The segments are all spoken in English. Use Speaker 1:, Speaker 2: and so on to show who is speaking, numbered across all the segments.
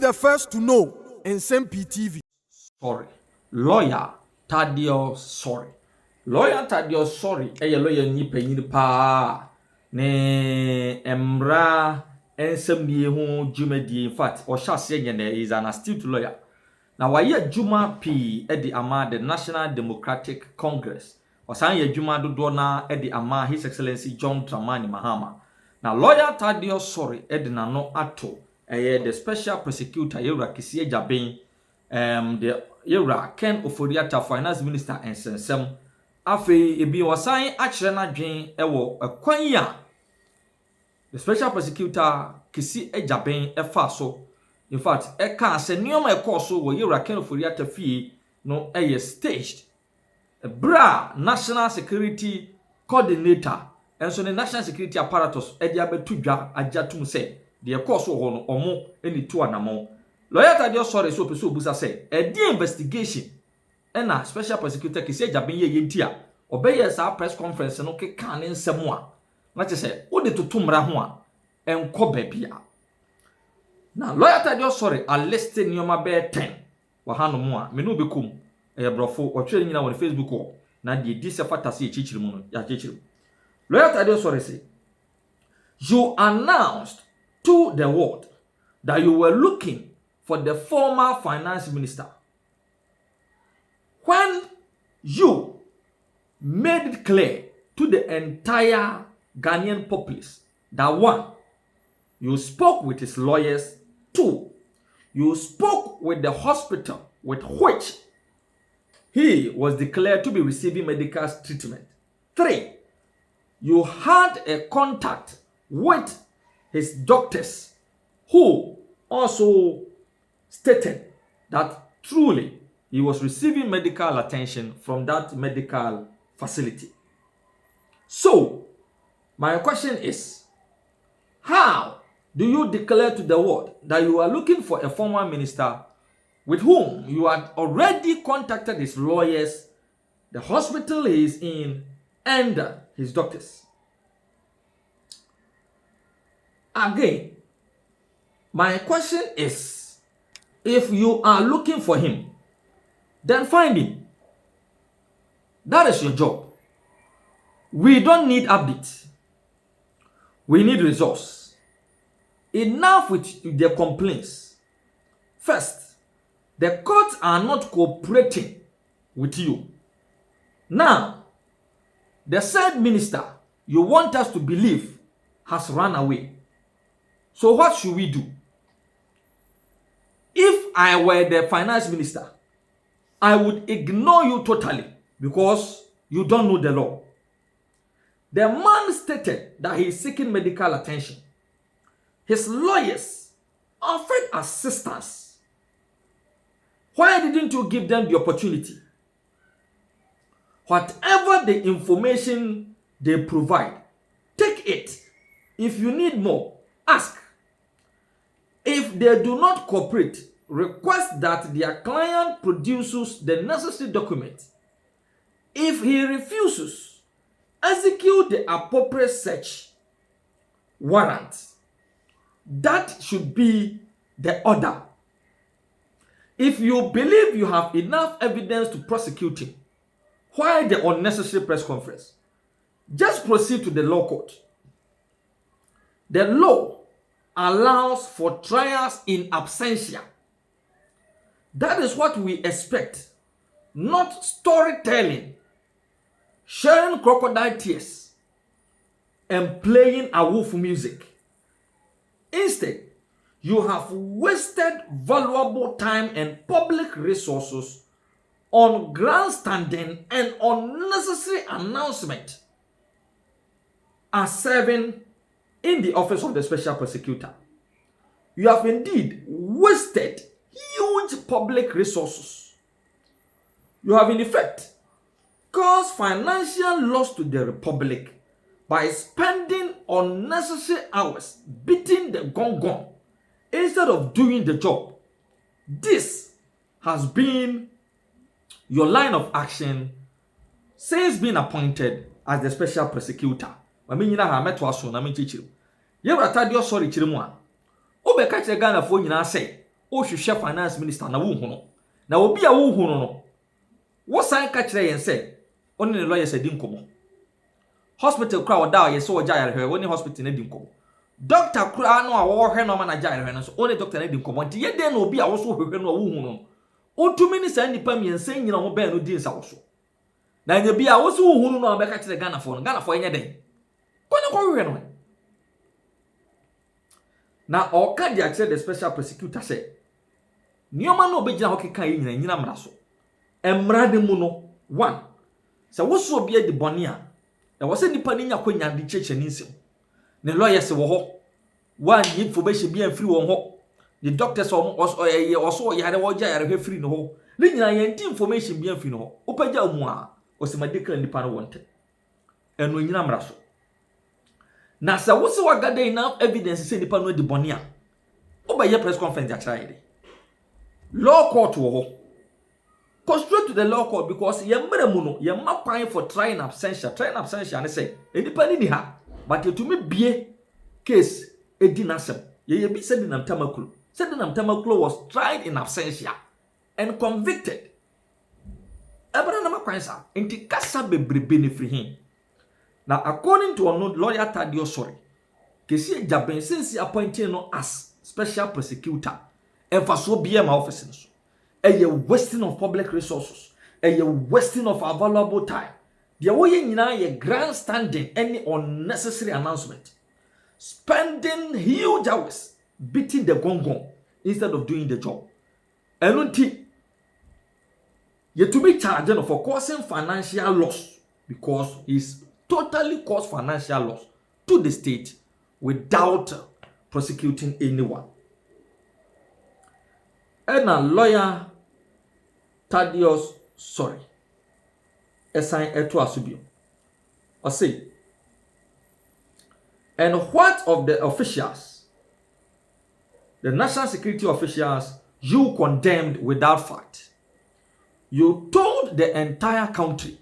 Speaker 1: the first to know. Nsem-Pii TV.
Speaker 2: Sorry. Lawyer Tadio sorry. Lawyer Tadio sorry. Lawyer ni penyin pa. Ne emra Nsem-Pii ho jumadi. In fact, Oshase nyene is an astute lawyer. Now why Juma P edi ama the National Democratic Congress. Osan ye Juma dodo na edi ama His Excellency John Dramani Mahama. Now lawyer Tadio sorry edi na no ato. The special prosecutor Yewra Kisie Jaben the Yewra Ken Oforiata Finance Minister Nsem afi ebi wasan akyere na dwen ewo ekwan ya the special prosecutor Kisie Jaben efa so. In fact eka se nioma ekoso wo Yewra Ken Oforiata fie no staged bra national security coordinator enso the national security apparatus edi abetudwa ajatum se the course ho no omo eni to anamo lawyer Tadio sorry so person obusa say the investigation na special prosecutor Kisie Jaben ye ntia obeye sa press conference no keka ne nsem a na che say wo de totomra ho a enko babia na lawyer Tadio sorry a list nioma be 10 wa hanom a me no bekum brofo o twere nyina won Facebook o na de di se fatase echichiri mu no ya chichiri lawyer Tadio sorry say you announced to the world that you were looking for the former finance minister. When you made it clear to the entire Ghanaian populace that one, you spoke with his lawyers, two, you spoke with the hospital with which he was declared to be receiving medical treatment, three, you had a contact with his doctors who also stated that truly he was receiving medical attention from that medical facility. So, my question is, how do you declare to the world that you are looking for a former minister with whom you had already contacted his lawyers, the hospital he is in, and his doctors? Again, my question is, if you are looking for him, then find him. That is your job. We don't need updates. We need resource. Enough with the complaints. First, the courts are not cooperating with you. Now, the said minister you want us to believe has run away. So what should we do? If I were the finance minister, I would ignore you totally because you don't know the law. The man stated that he is seeking medical attention. His lawyers offered assistance. Why didn't you give them the opportunity? Whatever the information they provide, take it. If you need more, ask. If they do not cooperate, request that their client produces the necessary document. If he refuses, execute the appropriate search warrant. That should be the order. If you believe you have enough evidence to prosecute him, why the unnecessary press conference? Just proceed to the law court. The law allows for trials in absentia. That is what we expect, not storytelling, sharing crocodile tears, and playing a wolf music. Instead, you have wasted valuable time and public resources on grandstanding and unnecessary announcement as serving in the office of the special prosecutor. You have indeed wasted huge public resources. You have in effect caused financial loss to the republic by spending unnecessary hours beating the gong instead of doing the job. This has been your line of action since being appointed as the special prosecutor. Yewra Tadio sorry chirimu a obeka che Ghana fo nyina say hwehwɛ finance minister na wo hu no na obi a wo hu no wo san ka kire yen say oni ne lawyers adi nkomo hospital kra wo da ye so oja yare hwe oni hospital na di nkomo doctor kra no a wo hwe no ma na ja yare hwe no so oni doctor na di nkomo nti ye den na obi a wo so hwehwe no a wo hu no otumi ni san nipa miensan nyina ho ben no di nsa wo so na nya bi a wo so hu no na be ka kire Ghana for enya den konyo ko hwehwe no na oka di akire the special prosecutor say nioma no obegina ho keka yi nyina mra so emra de mu no one se wo so obi adi bone a e wo se nipa ni nya kwanya de cheche ni nsem ne lawyers wo ho one information bi amfiri wo ho the doctors also yare wo ja yare free no ho ni nyina ye information bi amfiri no ho opagya mu a o se madekra nipa no wonte eno nyina mra so na se wo se wagada enough evidence se nipa no adi bone a obaye press conference ya kira ide law court wo ho go straight to the law court because ye mre mu no ye mapan for trying absentia ne say enipa ni ha but to me bie case edi nasem ye bi said Nsem-Pii was tried in absentia and convicted ebra na makwan sa enti kasa bebrebe ne free him now according to our lawyer Tadio sorry kesi jaben since appointing no as special prosecutor emfaso bia ma office no so a wasting of public resources, a wasting of our valuable time. The way nyina ye grandstanding any unnecessary announcement, spending huge hours beating the gong instead of doing the job. Enunti ye to be charged for causing financial loss because he's totally caused financial loss to the state without prosecuting anyone. And a lawyer Tadios sorry assign eto asubio or say and what of the officials, the national security officials you condemned without fact? You told the entire country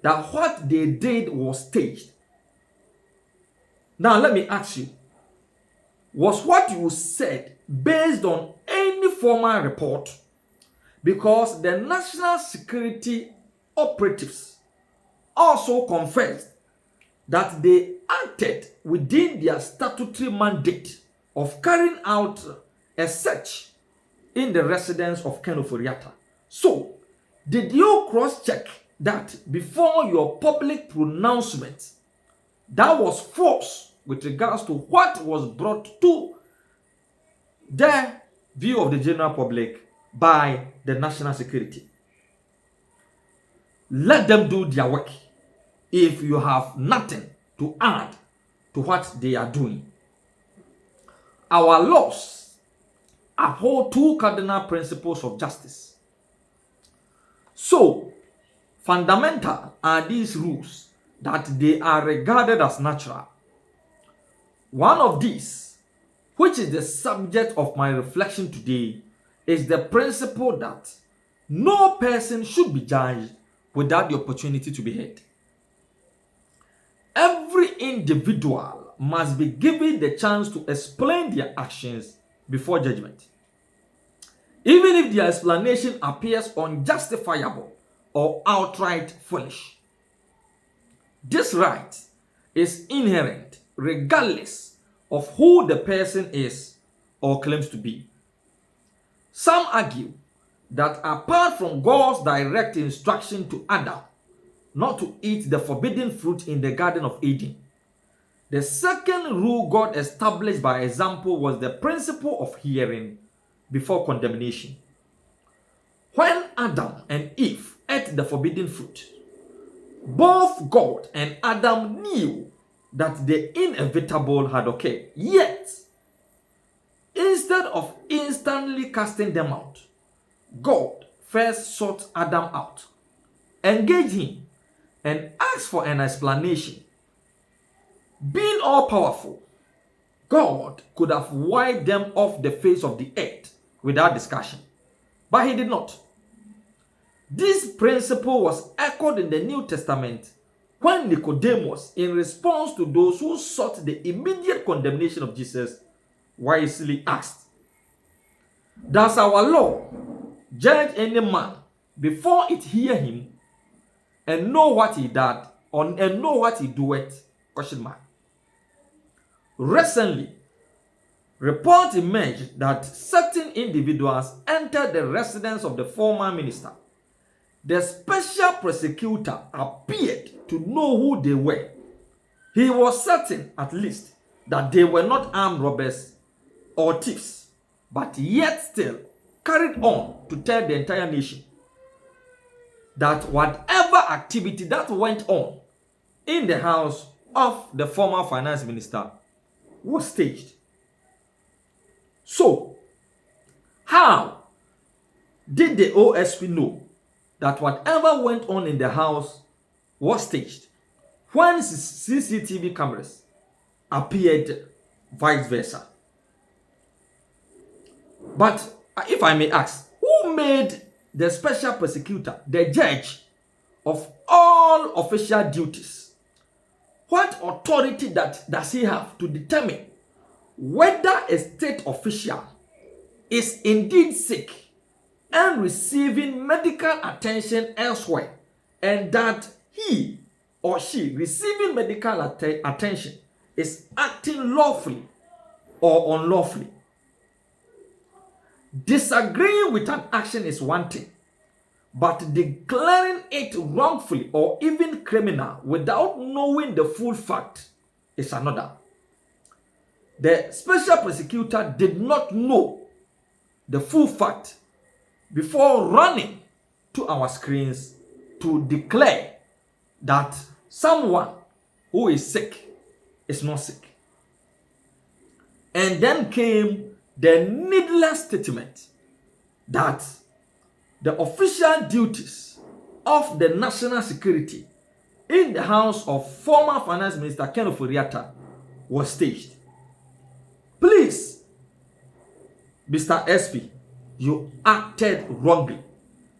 Speaker 2: that what they did was staged. Now let me ask you, was what you said based on any formal report? Because the national security operatives also confessed that they acted within their statutory mandate of carrying out a search in the residence of Ken Ofori-Atta. So, did you cross-check that before your public pronouncement that was false with regards to what was brought to the view of the general public by the national security? Let them do their work if you have nothing to add to what they are doing. Our laws uphold two cardinal principles of justice. So, fundamental are these rules that they are regarded as natural. One of these, which is the subject of my reflection today, is the principle that no person should be judged without the opportunity to be heard. Every individual must be given the chance to explain their actions before judgment, even if their explanation appears unjustifiable or outright foolish. This right is inherent regardless of who the person is or claims to be. Some argue that apart from God's direct instruction to Adam not to eat the forbidden fruit in the Garden of Eden, the second rule God established by example was the principle of hearing before condemnation. When Adam and Eve ate the forbidden fruit, both God and Adam knew that the inevitable had occurred. Yet, instead of instantly casting them out, God first sought Adam out, engaged him, and asked for an explanation. Being all powerful, God could have wiped them off the face of the earth without discussion, but he did not. This principle was echoed in the New Testament when Nicodemus, in response to those who sought the immediate condemnation of Jesus, wisely asked, Does our law judge any man before it hear him and know what he did and know what he doeth? Question mark. Recently, report emerged that certain individuals entered the residence of the former minister. The special prosecutor appeared to know who they were. He was certain, at least, that they were not armed robbers or thieves, but yet still carried on to tell the entire nation that whatever activity that went on in the house of the former finance minister was staged. So, how did the OSP know that whatever went on in the house was staged when CCTV cameras appeared vice versa? But if I may ask, who made the special prosecutor the judge of all official duties? What authority does he have to determine whether a state official is indeed sick and receiving medical attention elsewhere, and that he or she receiving medical attention is acting lawfully or unlawfully? Disagreeing with an action is one thing, but declaring it wrongfully or even criminal without knowing the full fact is another. The special prosecutor did not know the full fact before running to our screens to declare that someone who is sick is not sick. And then came the needless statement that the official duties of the national security in the house of former finance minister Ken Ofori-Atta was staged. Please, Mr. SP, you acted wrongly.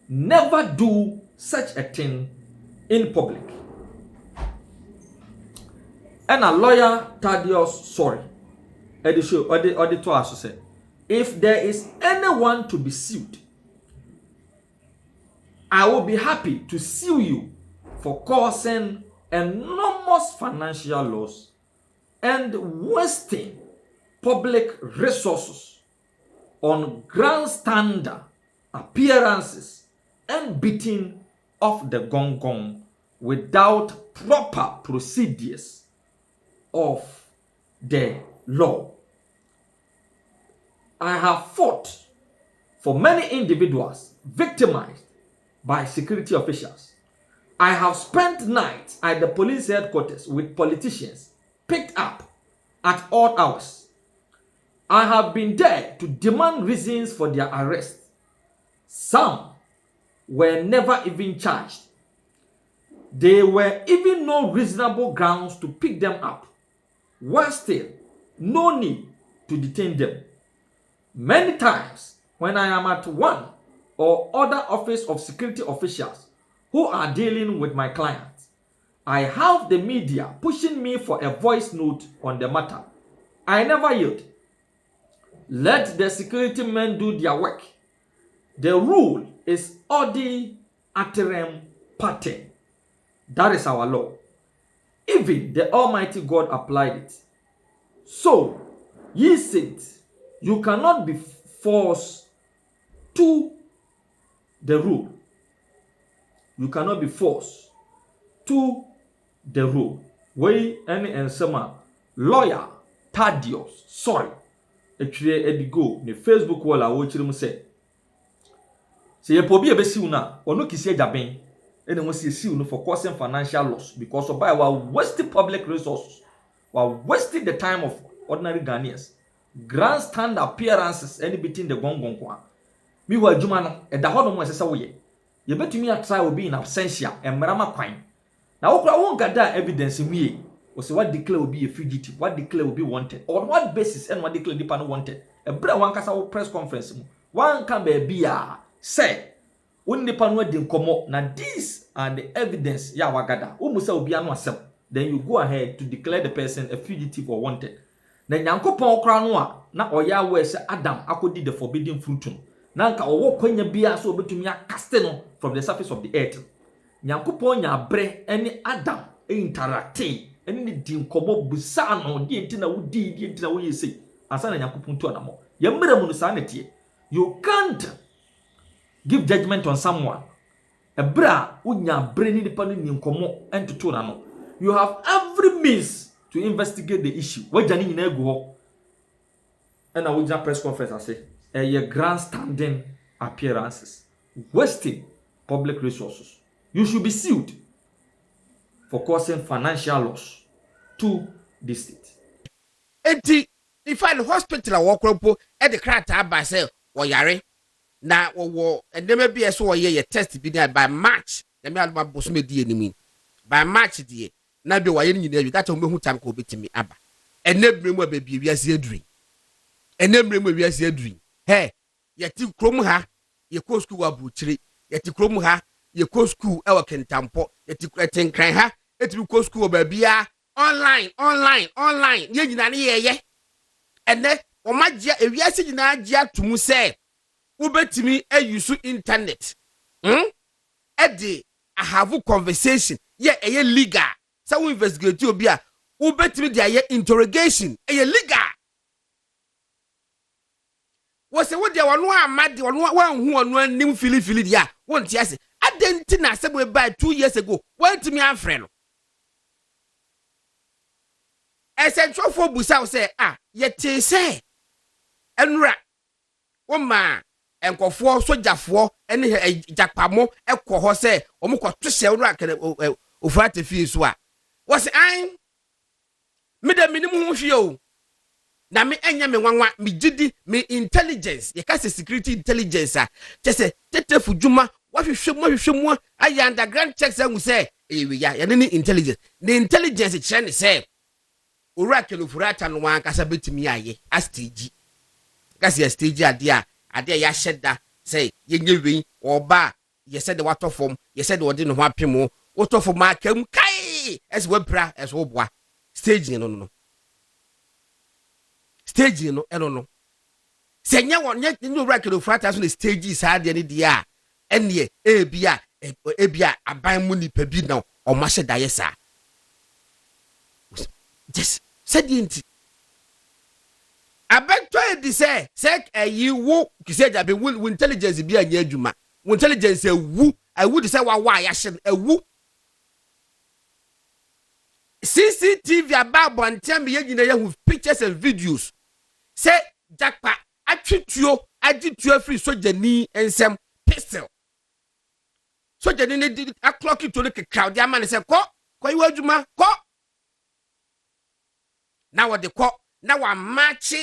Speaker 2: Never do such a thing in public. And a lawyer, Thaddeus, sorry, editor said, if there is anyone to be sued, I will be happy to sue you for causing enormous financial loss and wasting public resources on grandstander appearances and beating of the gong gong without proper procedures of the law. I have fought for many individuals victimized by security officials. I have spent nights at the police headquarters with politicians picked up at all hours. I have been there to demand reasons for their arrest. Some were never even charged. There were even no reasonable grounds to pick them up. Worse still, no need to detain them. Many times, when I am at one or other office of security officials who are dealing with my clients, I have the media pushing me for a voice note on the matter. I never yield. Let the security men do their work. The rule is odi aterem pater. That is our law. Even the Almighty God applied it. So, ye saints, you cannot be forced to the rule. You cannot be forced to the rule. We any ensema lawyer Thaddeus, sorry. Etwe edigo ne Facebook wall a wo chiri mu se. Se ye pobi e besi una, ono kisi ajaben. Ene mo se si unu for causing financial loss because of by wasting public resources. While wasting the time of ordinary Ghanaians. Grandstand appearances any between the gong kwa. Mi wa adwuma no e da ho no mo sese wo ye. Ye betumi atry obi in absentia emrama kwan. Na wo kura won gada evidence wie. O se what declare obi a fugitive, what declare obi wanted. On what basis and what declare the wanted. E bra wan kasa wo press conference mu. Wan kan ba bia say won nipa no di nkomo na these are the evidence ya wagada. Wo musa obi anu asem. Then you go ahead to declare the person a fugitive or wanted. Na nyankopon okra no a na oya we se Adam akodi the forbidden fruit no na nka owo kwanya bia so obetumi akaste no from the surface of the earth. Nyankopon nya bre ene Adam interacting ene di nkomo busa no di enti na wodi di enti na wo yesi asa na Nyankopon tu anamo ye mmerɛ mu no sa netie. You can't give judgment on someone ebra unya bre ni nipa no ni nkomo entoto na no. You have every means to investigate the issue. Wajani nyina egu ho. And I will just press conference and say, your grandstanding appearances, wasting public resources. You should be sued for causing financial loss to the state.
Speaker 3: Enti, if I hospital a walk ropo at the crata by say, or yare, now, and there may be a so ye test be there by March. The man my boss may mean by March, dear. Now be why you got to who time could be to me, Abba. And never will be we as a dream. And then we are dream. Hey, yet you chrome ha, your co school are butchery, yet you chrome ha, your co school our can tampo, yet you can cry ha, it will co school baby online, yeah. And then, or my dear, if you are sitting in to me say, Uber to me, a use internet. Eddie, I have a conversation, yeah, a legal. So we investigate you be a Uber to me, their interrogation, a legal. Was a what they were one mad one who on new Philly, yeah, won't yes. I didn't I said we by 2 years ago. Went to me, our friend. As I drove for Busa say, yet say, and rat, one man, and go for soldier for any jackpamo, a coho say, or more to sell rack and over the fees. Was I? Made a minimum show. Na me enya me wanwa me gidi me intelligence ye ka security intelligence just say tetefu djuma wa hwehwemu ayi underground checks ahu say we ya ni intelligence the intelligence kire ne say owura kelofurata no wan kasa betimi aye a stage kasi stage ade ya sheda say ye nyewi oba ye said the water form ye said the odi no ho apemo water form akam kai as we bra as wo boa stage no stage no no senya won nye no rakelo frata so na stage is hard any dia ene ebia aban mu nipa bi na o ma hye daye sa just said yenti abeto e di say ayi wo kise ja be wo intelligence bi anya adwuma wo intelligence awu di say wa ya hye awu CCTV about bontem ye nyina ye hu pictures and videos say jakpa atwituo agituo free sojani ensem pistol sojani ne di clock to the crowd ya man say ko iwa adwuma ko na wo de ko na wa match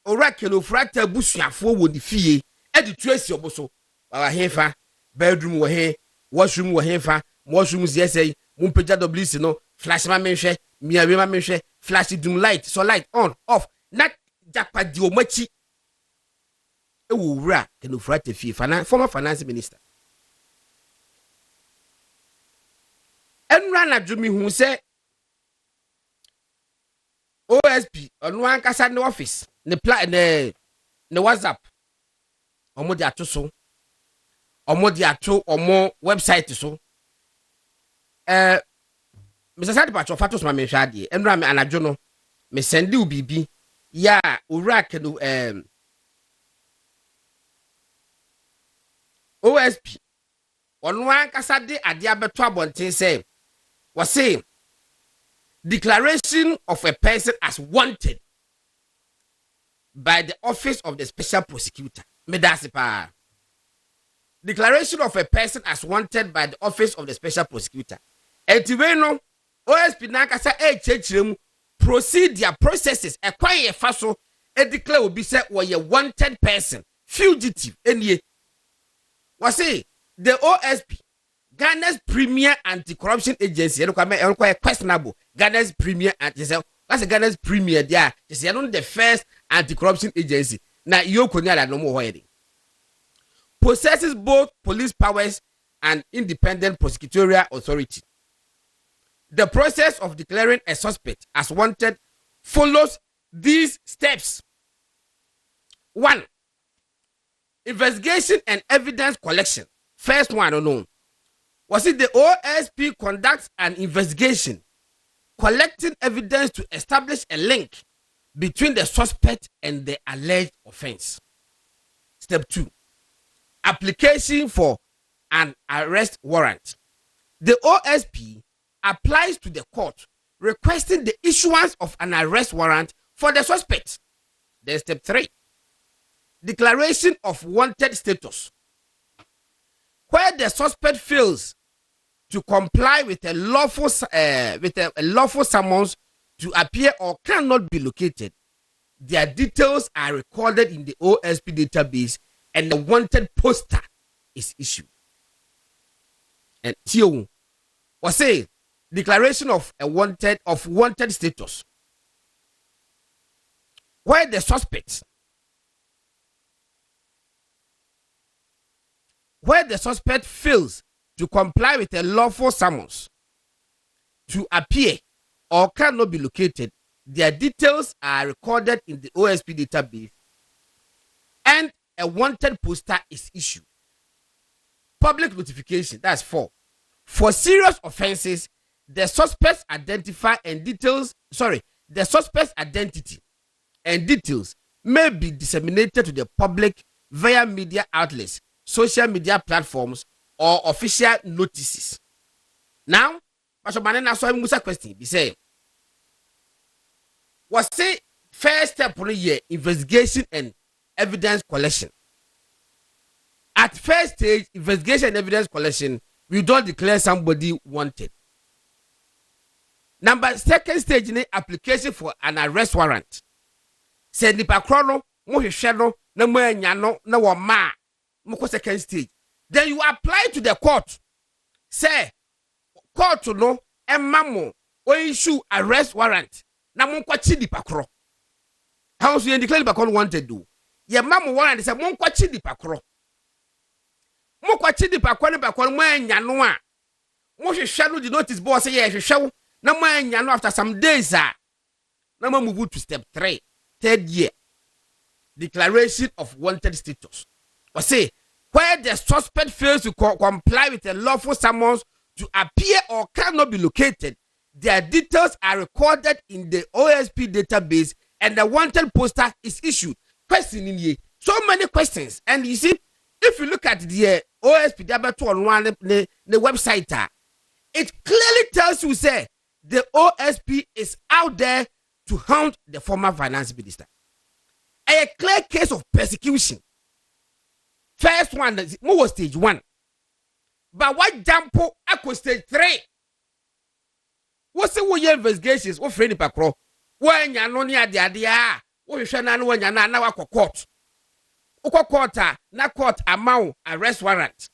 Speaker 3: orakelo frata busuafo wo di fie editu esi oboso wa hefa bedroom wo he washroom wo hefa washroom say mumpejja WC no flash ma menhwe miawe ma menhwe flash doom light so light on off not jakpa di omachi e wo wura kenofrata fie former finance minister enra na dwumi hu se OSP onu ankasa ne office ne WhatsApp omo di ato so omo di ato omo website so Mr. Sadi Pacho Fatos ma me hwade enra me anadwo no me send u bibi ya urak no OSP onu ankasa de ade abeto abonten say was say declaration of a person as wanted by the office of the special prosecutor medasipa declaration of a person as wanted by the office of the special prosecutor etiwe no OSP na kasa chechirem procedure processes ekwaye fa so declare obi say we wanted person fugitive enie we say the OSP Ghana's premier anti-corruption agency questionable Ghana's premier that's Ghana's premier there just not the first anti-corruption agency now you konya no more possesses both police powers and independent prosecutorial authority. The process of declaring a suspect as wanted follows these steps. 1. Investigation and evidence collection. First one, I don't know. Was it the OSP conducts an investigation collecting evidence to establish a link between the suspect and the alleged offense? Step 2. Application for an arrest warrant. The OSP applies to the court requesting the issuance of an arrest warrant for the suspect. Then step 3. Declaration of wanted status. Where the suspect fails to comply with a lawful summons to appear or cannot be located, their details are recorded in the OSP database and the wanted poster is issued. And Tio was say declaration of a wanted status. Where the suspect fails to comply with a lawful summons to appear or cannot be located, their details are recorded in the OSP database and a wanted poster is issued. Public notification, that's 4. For serious offenses, the suspect's identity and details may be disseminated to the public via media outlets, social media platforms, or official notices. Now, Pastor Banana saw him question. He say, was say first step for the year investigation and evidence collection. At first stage, investigation and evidence collection, we don't declare somebody wanted. Second stage in application for an arrest warrant. Say nipa krono mo hwehwe no na mo anya no na wo ma mo second stage. Then you apply to the court. Say court no emma mo o issue arrest warrant na mo kwachi nipa kro. How so you declare nipa kro wanted do? Ye ma mo warrant say mo kwachi nipa kro. Mo kwachi nipa kro mo anya no a mo hwehwe no the notice board say ye hwehwe na mo anya no after some days na mo move to step 3. Third year, declaration of wanted status. Or say, where the suspect fails to comply with a lawful summons to appear or cannot be located, their details are recorded in the OSP database and the wanted poster is issued. Question in here. So many questions. And you see, if you look at the OSP the website, it clearly tells you, say, the OSP is out there to hound the former finance minister. A clear case of persecution. First one, was stage 1. But what jumpo ako stage 3? What's the investigations? What friend pakro? When ya no near the idea? What you shall know when you now wako court? Uko courta na court amount arrest warrant.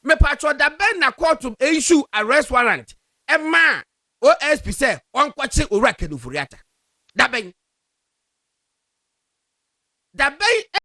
Speaker 3: Me patro da ben na court to issue arrest warrant. Emma OSP say on kwache ora kenufuriata. Da ben